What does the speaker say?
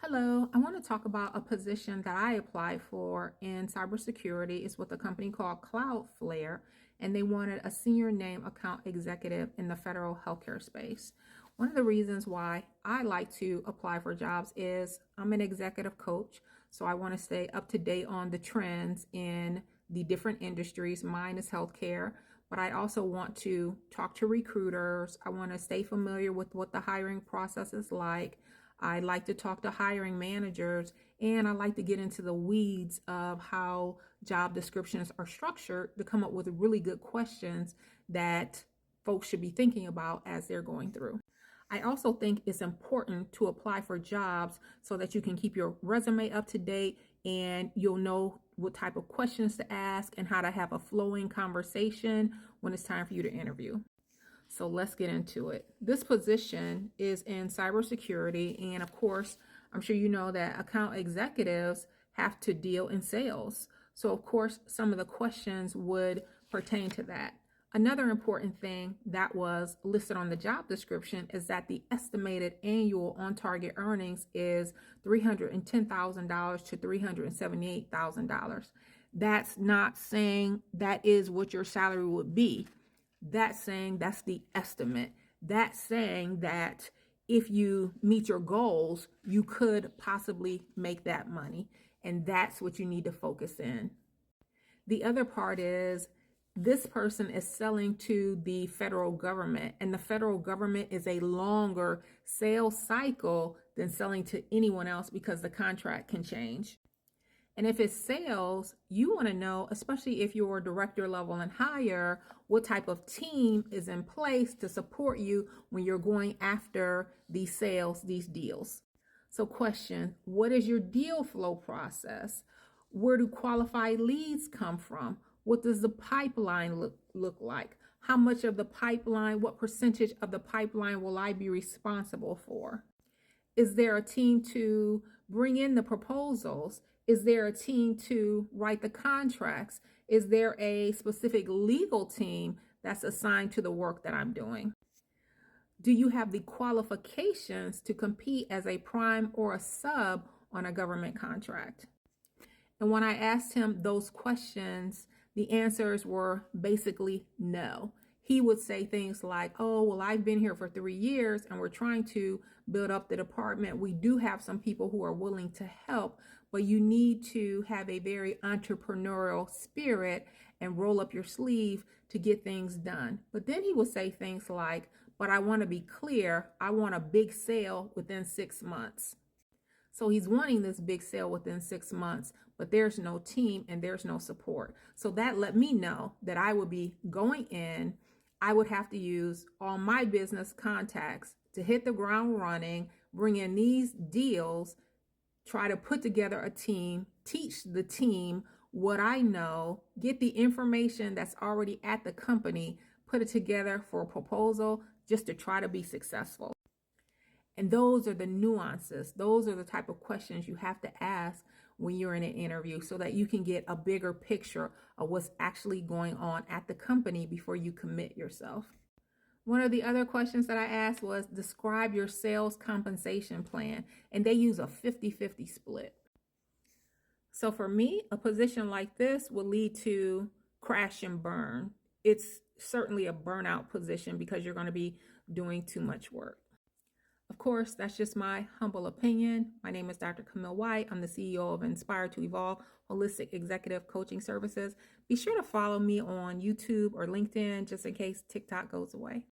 Hello, I want to talk about a position that I applied for in cybersecurity. It's with a company called Cloudflare, and they wanted a senior name account executive in the federal healthcare space. One of the reasons why I like to apply for jobs is I'm an executive coach, so I want to stay up to date on the trends in the different industries. Mine is healthcare, but I also want to talk to recruiters. I want to stay familiar with what the hiring process is like. I like to talk to hiring managers, and I like to get into the weeds of how job descriptions are structured to come up with really good questions that folks should be thinking about as they're going through. I also think it's important to apply for jobs so that you can keep your resume up to date and you'll know what type of questions to ask and how to have a flowing conversation when it's time for you to interview. So let's get into it. This position is in cybersecurity, and of course, I'm sure you know that account executives have to deal in sales. So, of course, some of the questions would pertain to that. Another important thing that was listed on the job description is that the estimated annual on target earnings is $310,000 to $378,000. That's not saying that is what your salary would be. That's saying that's the estimate. That's saying that if you meet your goals, you could possibly make that money. And that's what you need to focus in. The other part is this person is selling to the federal government, and the federal government is a longer sales cycle than selling to anyone else because the contract can change. And if it's sales, you want to know, especially if you're director level and higher, what type of team is in place to support you when you're going after these sales, these deals. So question, what is your deal flow process? Where do qualified leads come from? What does the pipeline look like? How much of the pipeline, what percentage of the pipeline will I be responsible for? Is there a team to bring in the proposals? Is there a team to write the contracts? Is there a specific legal team that's assigned to the work that I'm doing? Do you have the qualifications to compete as a prime or a sub on a government contract? And when I asked him those questions, the answers were basically no. He would say things like, oh, well, I've been here for 3 years and we're trying to build up the department. We do have some people who are willing to help, but you need to have a very entrepreneurial spirit and roll up your sleeve to get things done. But then he would say things like, but I want to be clear, I want a big sale within 6 months. So he's wanting this big sale within 6 months, but there's no team and there's no support. So that let me know that I would be going in. I would have to use all my business contacts to hit the ground running, bring in these deals, try to put together a team, teach the team what I know, get the information that's already at the company, put it together for a proposal just to try to be successful. And those are the nuances. Those are the type of questions you have to ask when you're in an interview so that you can get a bigger picture of what's actually going on at the company before you commit yourself. One of the other questions that I asked was describe your sales compensation plan, and they use a 50-50 split. So for me, a position like this will lead to crash and burn. It's certainly a burnout position because you're going to be doing too much work. Of course, that's just my humble opinion. My name is Dr. Camille White. I'm the CEO of Inspire to Evolve Holistic Executive Coaching Services. Be sure to follow me on YouTube or LinkedIn just in case TikTok goes away.